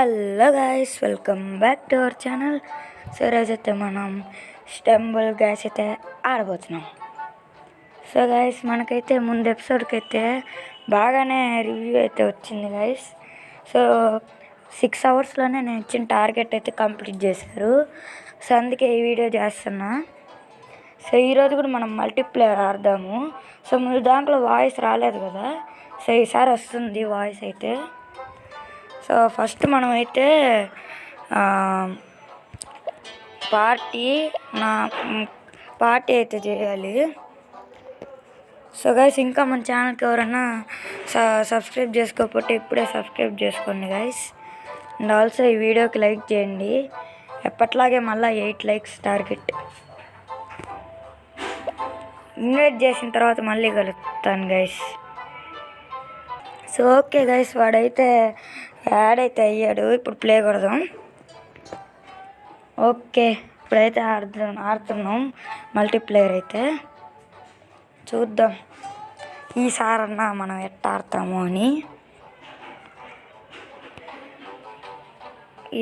Hello guys, welcome back to our channel. So ఈరోజైతే మనం stumble gas అయితే ఆడబోతున్నాం. So guys, మనకైతే ముందు ఎపిసోడ్కి అయితే బాగానే రివ్యూ అయితే వచ్చింది గైస్. సో 6 అవర్స్లోనే నేను ఇచ్చిన టార్గెట్ అయితే కంప్లీట్ చేశారు. సో అందుకే ఈ వీడియో చేస్తున్నా. సో ఈరోజు కూడా మనం మల్టీప్లేయర్ ఆడదాము. సో ముందు దాంట్లో వాయిస్ రాలేదు కదా, సో ఈసారి వస్తుంది వాయిస్ అయితే. సో ఫస్ట్ మనమైతే పార్టీ అయితే చేయాలి. సో గైస్, ఇంకా మన ఛానల్కి ఎవరైనా సబ్స్క్రైబ్ చేసుకోకపోతే ఇప్పుడే సబ్స్క్రైబ్ చేసుకోండి గైస్. అండ్ ఆల్సో ఈ వీడియోకి లైక్ చేయండి. ఎప్పట్లాగే మళ్ళీ 8 లైక్స్ టార్గెట్. ఇన్వైట్ చేసిన తర్వాత మళ్ళీ కలుస్తాను గైస్. సో ఓకే గైస్, వాడైతే యాడ్ అయితే అయ్యాడు. ఇప్పుడు ప్లే కొడదాం. ఓకే, ఇప్పుడైతే ఆడుతున్నాం మల్టీప్లేయర్ అయితే. చూద్దాం ఈసారన్నా మనం ఎట్ట ఆడతాము అని.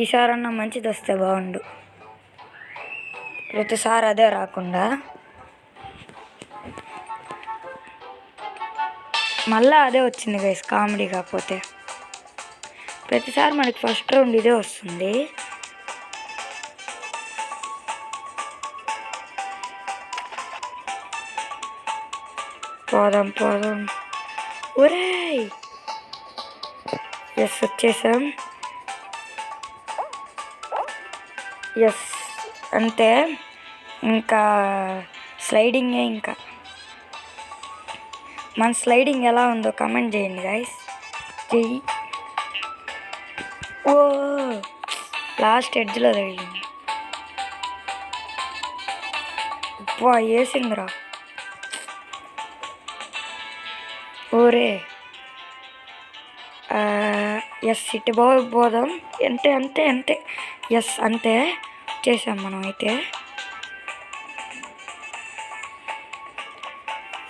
ఈసారన్నా మంచిది వస్తే బాగుండు, ప్రతిసారి అదే రాకుండా. మళ్ళీ అదే వచ్చింది గైస్, కామెడీ. కాకపోతే ప్రతిసారి మనకి ఫస్ట్ రౌండ్ ఇదే వస్తుంది. పోదాం. ఒరే ఎస్, వచ్చేసాం. ఎస్, అంతే. ఇంకా స్లైడింగే. ఇంకా మన స్లైడింగ్ ఎలా ఉందో కమెంట్ చేయండి గైస్. ఓ, లాస్ట్ ఎడ్జ్లో తగిలింది. వా, వేసిందిరా. ఓరే, ఎస్, ఇటు పోదాం. అంతే. ఎస్, అంతే చేసాం మనం అయితే.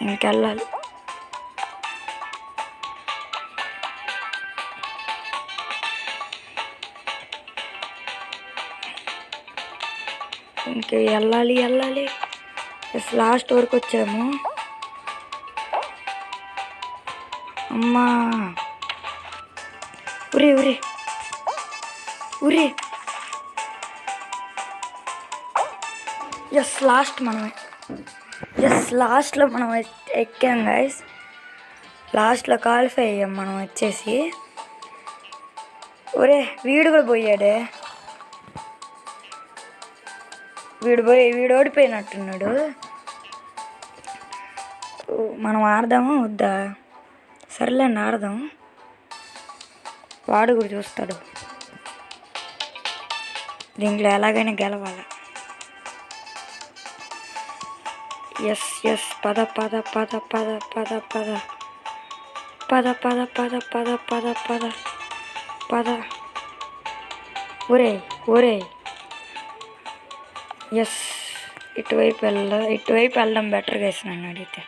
ఇంకెళ్ళాలి. ఇంకా వెళ్ళాలి. ఎస్, లాస్ట్ వరకు వచ్చాము. అమ్మా, ఉరి. ఎస్, లాస్ట్లో మనం ఎక్కాం గైస్. లాస్ట్లో క్వాలిఫై అయ్యాం మనం వచ్చేసి. ఒరే, వీడు కూడా పోయాడే. వీడు ఓడిపోయినట్టున్నాడు. మనం ఆడదాము వద్దా? సర్లేండి, ఆడదాం. వాడు కూడా చూస్తాడు. దీంట్లో ఎలాగైనా గెలవాలి. ఎస్, పద. ఒరే ఎస్, ఇటువైపు వెళ్ళడం బెటర్గా వేసినాను అడిగితే.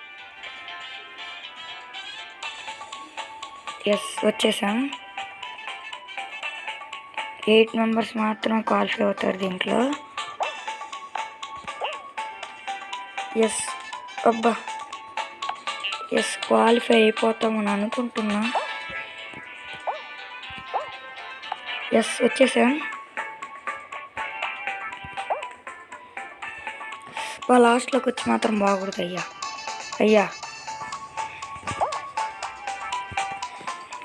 ఎస్, వచ్చేసాం. 8 మెంబర్స్ మాత్రం క్వాలిఫై అవుతారు దీంట్లో. ఎస్, అబ్బా. ఎస్, క్వాలిఫై అయిపోతామని అనుకుంటున్నా. ఎస్, వచ్చేసాం. లాస్ట్లోకి వచ్చి మాత్రం బాగూడదు అయ్యా.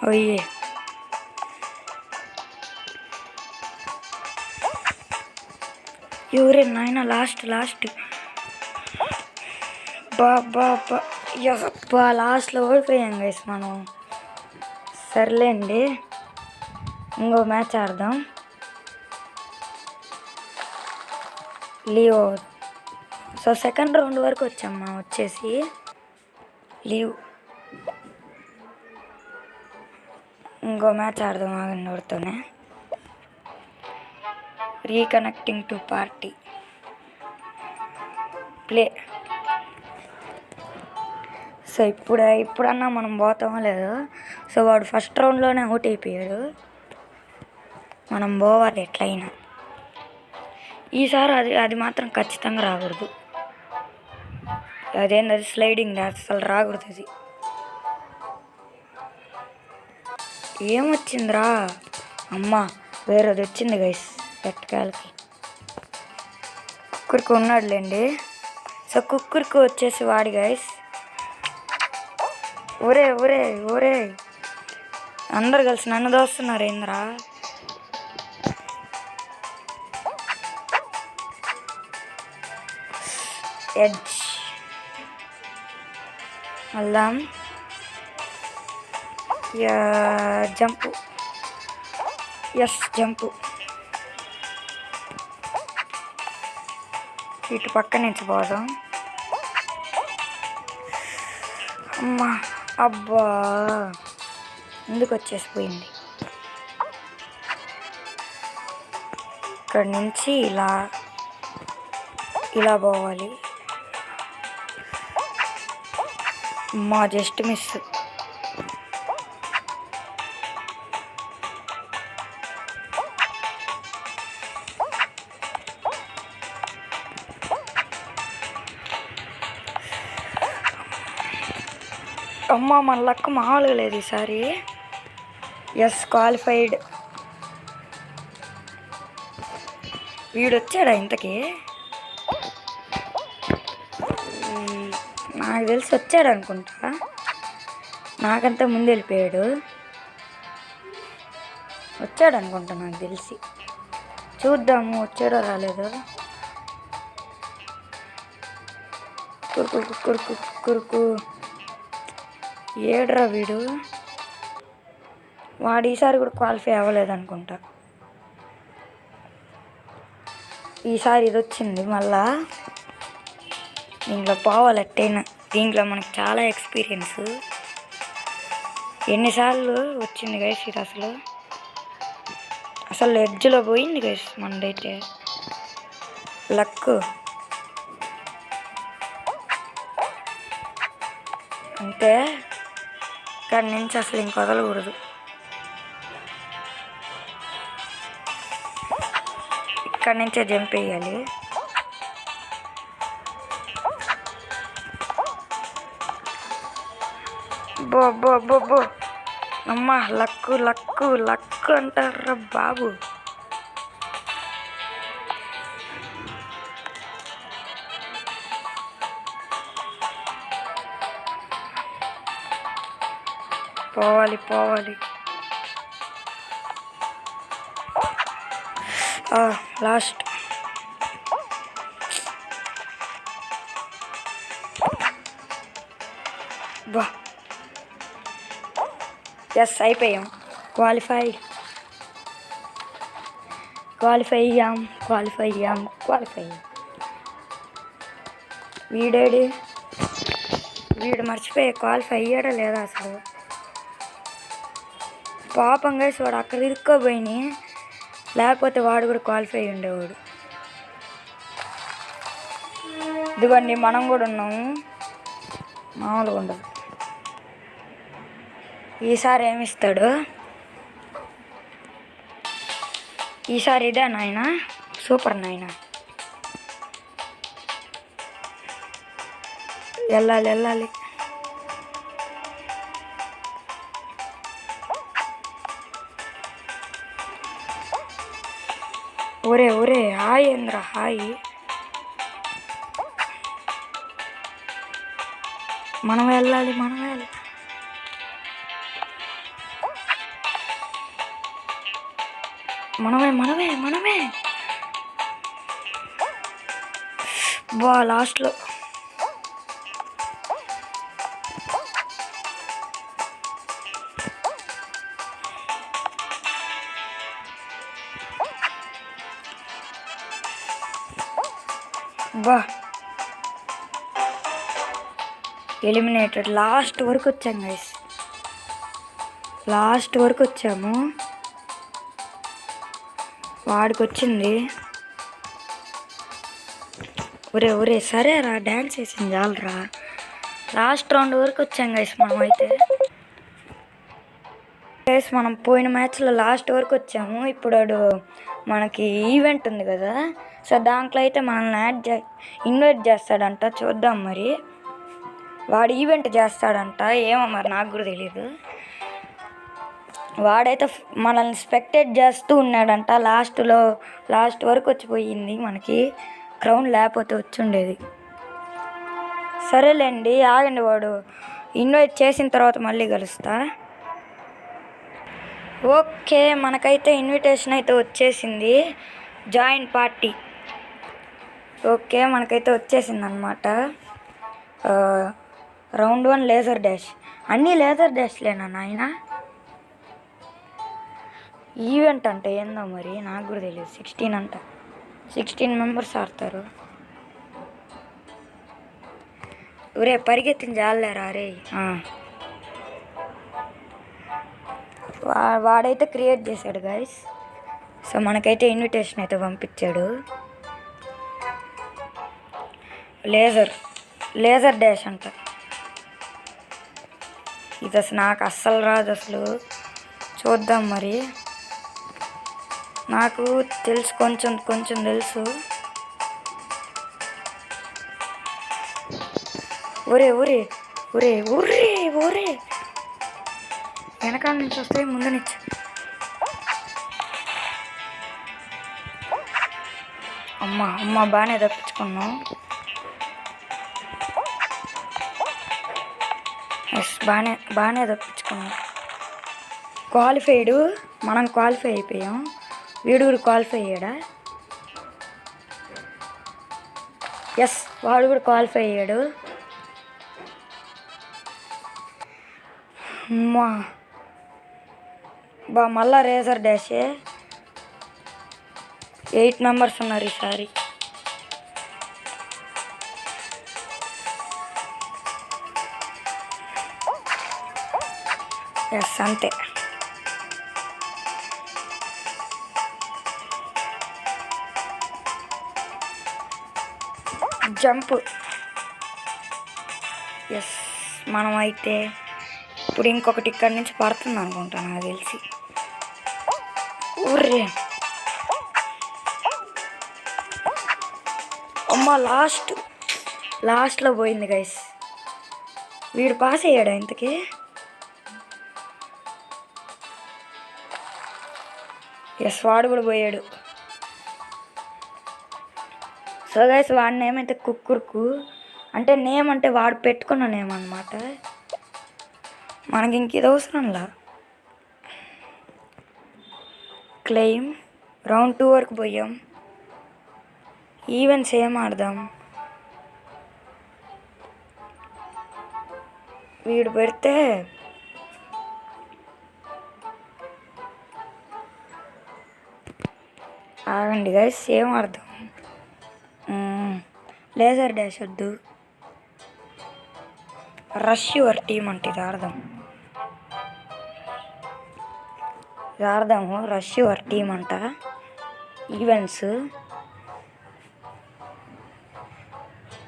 అయ్యే, ఎవరే నాయన, లాస్ట్. బా లాస్ట్లో ఓడిపోయాం గైస్ మనం. సర్లేండి, ఇంకో మ్యాచ్ ఆడదాం. లీవ్. సో సెకండ్ రౌండ్ వరకు వచ్చాం మనం వచ్చేసి. లీవ్. ఇంకో మ్యాచ్ ఆడదాం ఆగండి వాడితోనే. Reconnecting to party. Play. So ఇప్పుడన్నా మనం పోతామో లేదో. సో వాడు ఫస్ట్ రౌండ్లోనే అవుట్ అయిపోయాడు. మనం పోవాలి ఎట్లయినా. ఈసారి అది మాత్రం ఖచ్చితంగా రాకూడదు. అదేంది స్లైడింగ్ అసలు రాకూడదు. అది ఏమొచ్చిందిరా అమ్మ, వేరేది వచ్చింది గైస్ ఎట్టకాలకి. కుక్కరికి ఉన్నాడులేండి. సో కుక్కరికి వచ్చేసి వాడి గైస్. ఒరే ఒరే ఒరే, అందరు కలిసి నన్ను దోస్తున్నారు ఏంద్రా. ఎడ్జ్ వెళ్దాం. Jump, yes jump. ఇటు పక్క నుంచి పోదాం. అమ్మా అబ్బా, ఎందుకు వచ్చేసిపోయింది. ఇక్కడ నుంచి ఇలా పోవాలి. అమ్మా జస్ట్ మిస్. అమ్మ మన లక్ మామూలుగా లేదు ఈసారి. Yes qualified. వీడు వచ్చాడా ఇంతకీ? నాకు తెలిసి వచ్చాడు అనుకుంటా. నాకంతా ముందు వెళ్ళిపోయాడు. వచ్చాడు అనుకుంటా నాకు తెలిసి. చూద్దాము వచ్చాడో రాలేదో. కురుకు కురుకు కురుకు. ఏడ్రా వీడు. వాడు ఈసారి కూడా క్వాలిఫై అవ్వలేదు అనుకుంటా. ఈసారి ఇది వచ్చింది మళ్ళా. దీంట్లో పోవాలి ఎట్టయినా. దీంట్లో మనకు చాలా ఎక్స్పీరియన్స్. ఎన్నిసార్లు వచ్చింది గైస్ ఇది. అసలు ఎడ్జ్లో పోయింది గైస్ మనదైతే. లక్ అంటే ఇక్కడి నుంచి అసలు ఇంక వదలకూడదు. ఇక్కడి నుంచే జంప్ వేయాలి. బో బో బో బో. అమ్మా లక్కు లక్కు లక్కు అంటారా బాబు. పోవాలి పోవాలి. లాస్ట్. బా ఎస్ అయిపోయాం. క్వాలిఫై అయ్యాం. వీడు మర్చిపోయి క్వాలిఫై అయ్యాడా లేదా అసలు. పాపం గైస్ వాడు అక్కడ ఇరుక్కోపోయి, లేకపోతే వాడు కూడా క్వాలిఫై ఉండేవాడు. ఇదిగోండి మనం కూడా ఉన్నాము. మామూలుగా ఉండదు. ఈసారి ఏమిస్తాడు? ఈసారి ఇదే నాయన, సూపర్ నాయన. వెళ్ళాలి. ఒరే హాయ్ ఏంద్ర హాయ్. మనం వెళ్ళాలి. మనమే బా లాస్ట్లో. బా ఎలిమినేటెడ్. లాస్ట్ వరకు వచ్చాం గైస్. వచ్చాము. వాడికి వచ్చింది. ఒరే సరేరా, డ్యాన్స్ వేసింది చాలరా. లాస్ట్ రౌండ్ వరకు వచ్చాం గైస్ మనమైతే. గైస్ మనం పోయిన మ్యాచ్లో లాస్ట్ వరకు వచ్చాము. ఇప్పుడు మనకి ఈవెంట్ ఉంది కదా, సో దాంట్లో అయితే మనల్ని ఇన్వైట్ చేస్తాడంట. చూద్దాం మరి, వాడు ఈవెంట్ చేస్తాడంట. ఏమో మరి నాకు కూడా తెలియదు. వాడైతే మనల్ని స్పెక్టేట్ చేస్తూ ఉన్నాడంట. లాస్ట్ వరకు వచ్చిపోయింది మనకి క్రౌన్, లేకపోతే వచ్చుండేది. సరేలేండి, ఆగండి, వాడు ఇన్వైట్ చేసిన తర్వాత మళ్ళీ కలుస్తా. ఓకే, మనకైతే ఇన్విటేషన్ అయితే వచ్చేసింది, జాయిన్ పార్టీ. ఓకే, మనకైతే వచ్చేసింది అనమాట. Round 1 laser dash. అన్నీ లేజర్ డాష్లేనా నాయన? ఈవెంట్ అంటే ఏందో మరి నాకు కూడా తెలియదు. 16 అంట, 16 మెంబర్స్ ఆడతారు. ఒరే పరిగెత్తిన జాలేరా రే. వాడైతే క్రియేట్ చేశాడు గైస్. సో మనకైతే ఇన్విటేషన్ అయితే పంపించాడు. లేజర్ డాష్ అంట. ఇది అసలు నాకు అస్సలు రాదు అసలు. చూద్దాం మరి. నాకు తెలుసు, కొంచెం తెలుసు. ఒరే ఒరే ఒరే ఒరే ఒరే వెనకాల నుంచి వస్తే ముందు నుంచి. అమ్మ బాగానే తప్పించుకున్నాం. ఎస్, బాగానే తప్పించుకున్నాం. క్వాలిఫైడ్, మనం క్వాలిఫై అయిపోయాం. వీడు కూడా క్వాలిఫై అయ్యాడా? ఎస్, వాడు కూడా క్వాలిఫై అయ్యాడు. అమ్మా మళ్ళా రేజర్ డాషే. 8 మెంబర్స్ ఉన్నారు ఈసారి. ఎస్, అంతే. జంప్. ఎస్, మనమైతే ఇప్పుడు ఇంకొకటి ఇక్కడి నుంచి పడుతుంది అనుకుంటా నాకు తెలిసి. ఊర్రే అమ్మ, లాస్ట్లో పోయింది గైస్. వీడు పాస్ అయ్యాడా ఇంతకీ? ఎస్, వాడు కూడా పోయాడు. సో గైస్, వాడి నేమ్ అయితే కుక్కుర్కు, అంటే నేమ్ అంటే వాడు పెట్టుకున్న నేమ్ అనమాట. మనకి ఇంక ఇది అవసరంలా. క్లెయిమ్ రౌండ్ 2 వరకు పోయాం. ఈవెంట్స్ ఏం ఆడదాం? వీడు పెడితే ఆగండి గైస్, ఏం ఆడదాం? లేజర్ డాష్ వద్దు, రష్ యువర్ టీమ్ అంటే ఇది ఆడదాము. రష్ యువర్ టీమ్ అంట. ఈవెంట్స్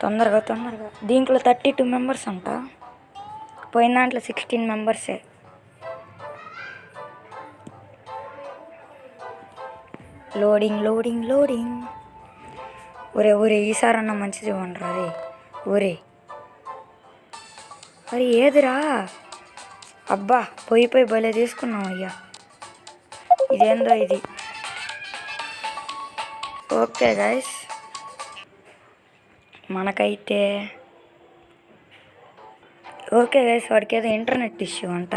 తొందరగా. దీంట్లో 32 మెంబర్స్ అంట. పోయిన దాంట్లో 16 మెంబర్సే. లోడింగ్. ఒరే ఈసారన్నా మంచిది ఇవ్వండి రా. ఒరే అరే ఏదిరా? అబ్బా, పోయి భలే తీసుకున్నాం అయ్యా. ఇదేందో ఇది. ఓకే గైస్, మనకైతే ఓకే గైస్, వాడికి ఏదో ఇంటర్నెట్ ఇష్యూ అంట.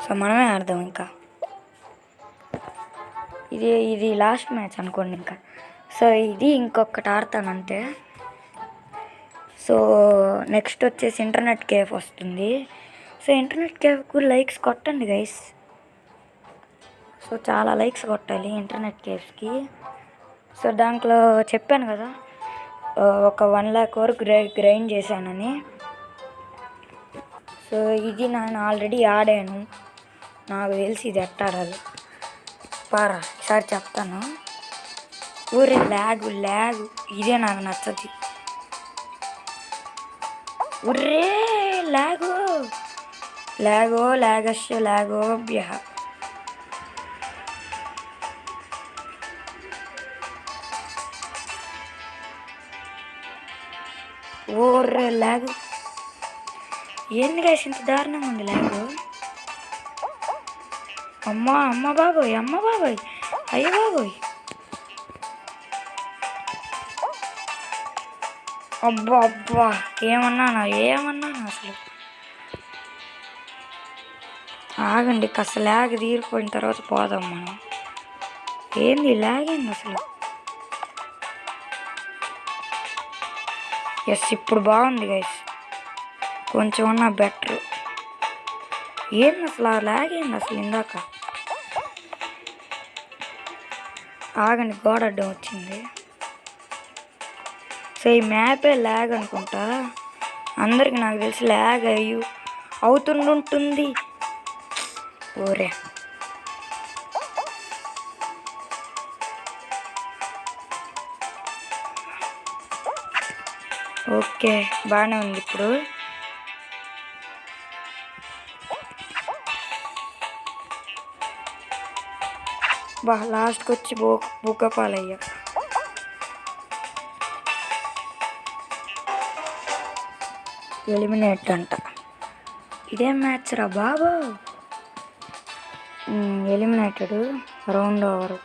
సో మనమే ఆడదాం ఇంకా. ఇది లాస్ట్ మ్యాచ్ అనుకోండి ఇంకా. సో ఇది ఇంకొకటి ఆడతానంటే. సో నెక్స్ట్ వచ్చేసి ఇంటర్నెట్ కేఫ్ వస్తుంది. సో ఇంటర్నెట్ కేఫ్కు లైక్స్ కొట్టండి గైస్. సో చాలా లైక్స్ కొట్టాలి ఇంటర్నెట్ కేఫ్కి. సో దాంట్లో చెప్పాను కదా, ఒక 1 lakh వరకు గ్రైండ్ చేశానని. సో ఇది నేను ఆల్రెడీ ఆడాను, నాకు తెలిసి ఇది ఎట్ట ఆడాలి. పారా ఈసారి చెప్తాను. ఊరే ల్యాగ్ ఇదే నాకు నచ్చది. ఉర్రే లాగో బ్యా. ఓర్రే ల్యాగ్ ఏంది గైస్ ఇంత దారుణంగా ఉంది ల్యాగ్. అమ్మ బాబోయ్ అయ్యో బాబోయ్. అబ్బా ఏమన్నాను అసలు. ఆగండి కాస్త ల్యాగ్ తీరిపోయిన తర్వాత పోదాం మనం. ఏంది ల్యాగ్ ఏంది అసలు. ఎస్ ఇప్పుడు బాగుంది గైస్, కొంచెం అన్నా బెటర్. ఏంది అసలు ఆ ల్యాగ్ ఏంది అసలు ఇందాక. ఆగండి గోడ అడ్డం వచ్చింది. సో ఈ మ్యాపే ల్యాగ్ అనుకుంటా, అందరికి నాకు తెలిసి ల్యాగ్ అవుతుంటుంది. ఓరే ఓకే బాగానే ఉంది ఇప్పుడు. లాస్ట్కి వచ్చి బుగ్గపాలయ్యా. ఎలిమినేట్ అంట. ఇదేం మ్యాచ్ రా బాబు. Eliminated round over.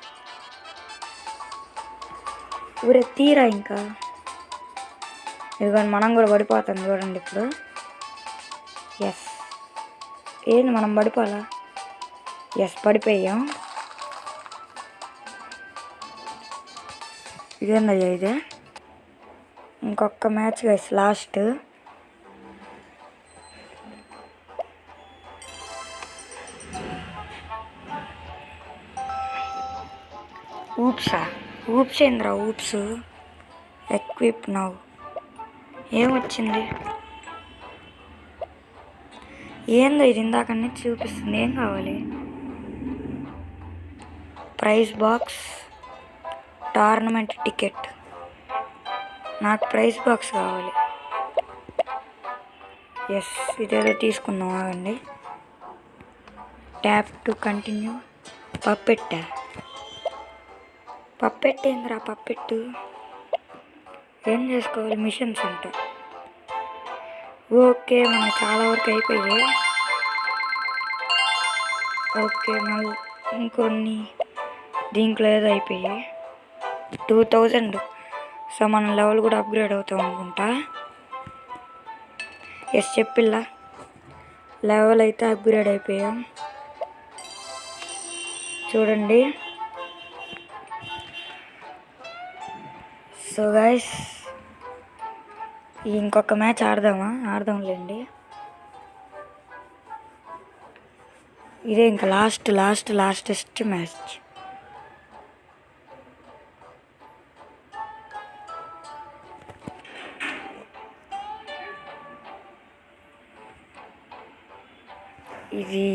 ఊరే తీరా ఇంకా. ఇదిగోండి మనం కూడా పడిపోతాం చూడండి ఇప్పుడు. ఎస్ ఏంది మనం పడిపోవాలా. ఎస్ పడిపోయాం. ఇదేందయ్యా ఇదే. ఇంకొక మ్యాచ్ గైస్ లాస్ట్. ఊప్స్ ఏంద్రా ఊప్స్. ఎక్విప్ నౌ ఏమొచ్చింది. ఏందో ఇది ఇందాక నుంచి చూపిస్తుంది. ఏం కావాలి. Prize box, tournament ticket. నాకు ప్రైజ్ బాక్స్ కావాలి. ఎస్ ఇదేదో తీసుకుందాం ఆగండి. Tap to continue. పప్పెట్టేందిరా పప్పెట్టు. ఏం చేసుకోవాలి. మిషన్స్ ఉంటాయి. ఓకే మనం చాలా వరకు అయిపోయాయి. ఓకే మళ్ళీ ఇంకొన్ని దీంట్లో ఏదో అయిపోయాయి. 2000. సో మన లెవెల్ కూడా అప్గ్రేడ్ అవుతాం అనుకుంటా. ఎస్ చెప్పిల్లా లెవెల్ అయితే అప్గ్రేడ్ అయిపోయాం చూడండి. సో గైస్ ఇంకొక మ్యాచ్ ఆడదాంలేండి. ఇదే ఇంకా లాస్టెస్ట్ మ్యాచ్. ఇది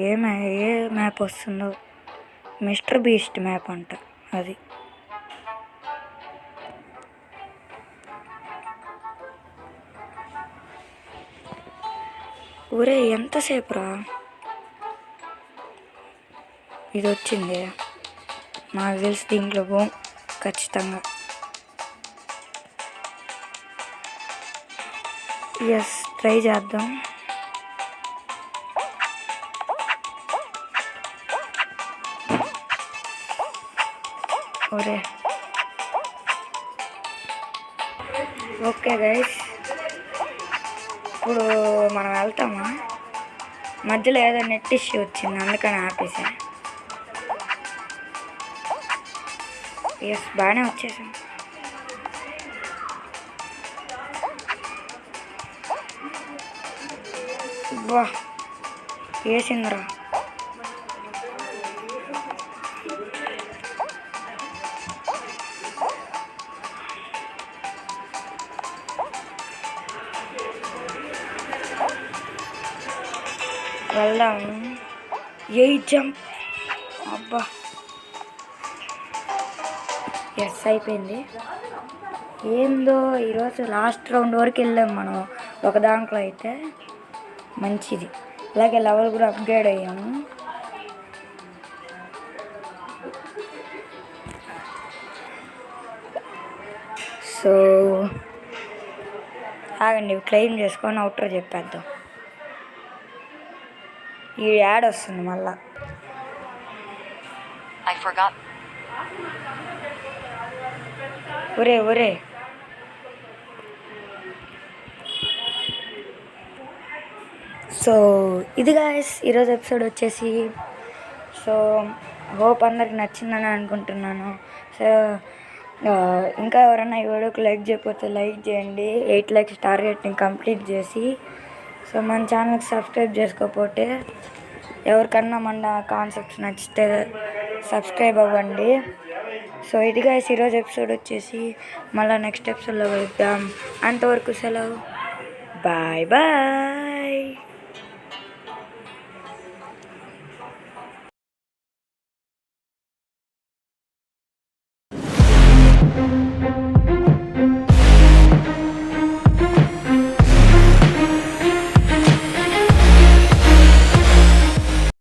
ఏ మ్యాప్ వస్తుందో. మిస్టర్ బీస్ట్ మ్యాప్ అంట అది. ఊరే ఎంతసేపు రా ఇది వచ్చింది. నాకు తెలిసి దీంట్లో పోం ఖచ్చితంగా. ఎస్ ట్రై చేద్దాం. ఒరే ఓకే గైస్ ఇప్పుడు మనం వెళ్తామా. మధ్యలో ఏదో నెట్ ఇష్యూ వచ్చింది అందుకని ఆపేసా. ఎస్ బాగానే వచ్చేసాం. వా వేసిందిరా. వెళ్దాం. 8 జంప్. అబ్బా ఎస్ అయిపోయింది. ఏందో ఈరోజు లాస్ట్ రౌండ్ వరకు వెళ్ళాం మనం ఒక దాంట్లో అయితే. మంచిది. అలాగే లెవెల్ కూడా అప్గ్రేడ్ అయ్యాము. సో ఆగండి, క్లెయిమ్ చేసుకొని అవుటర్ చెప్పేద్దాం. ఈ యాడ్ వస్తుంది మళ్ళా. ఒరే సో ఇది గాయస్ ఈరోజు ఎపిసోడ్ వచ్చేసి. సో హోప్ అందరికి నచ్చిందని అనుకుంటున్నాను. సో ఇంకా ఎవరైనా ఈ వీడియోకి లైక్ చేయకపోతే లైక్ చేయండి. 8 లైక్స్ టార్గెట్ని కంప్లీట్ చేసి. సో మన ఛానల్కి సబ్స్క్రైబ్ చేసుకోకపోతే ఎవరికన్నా మన కాన్సెప్ట్స్ నచ్చితే సబ్స్క్రైబ్ అవ్వండి. సో ఇది గాయస్ ఈరోజు ఎపిసోడ్ వచ్చేసి. మళ్ళీ నెక్స్ట్ ఎపిసోడ్లో కలుద్దాం. అంతవరకు సెలవు. Bye bye.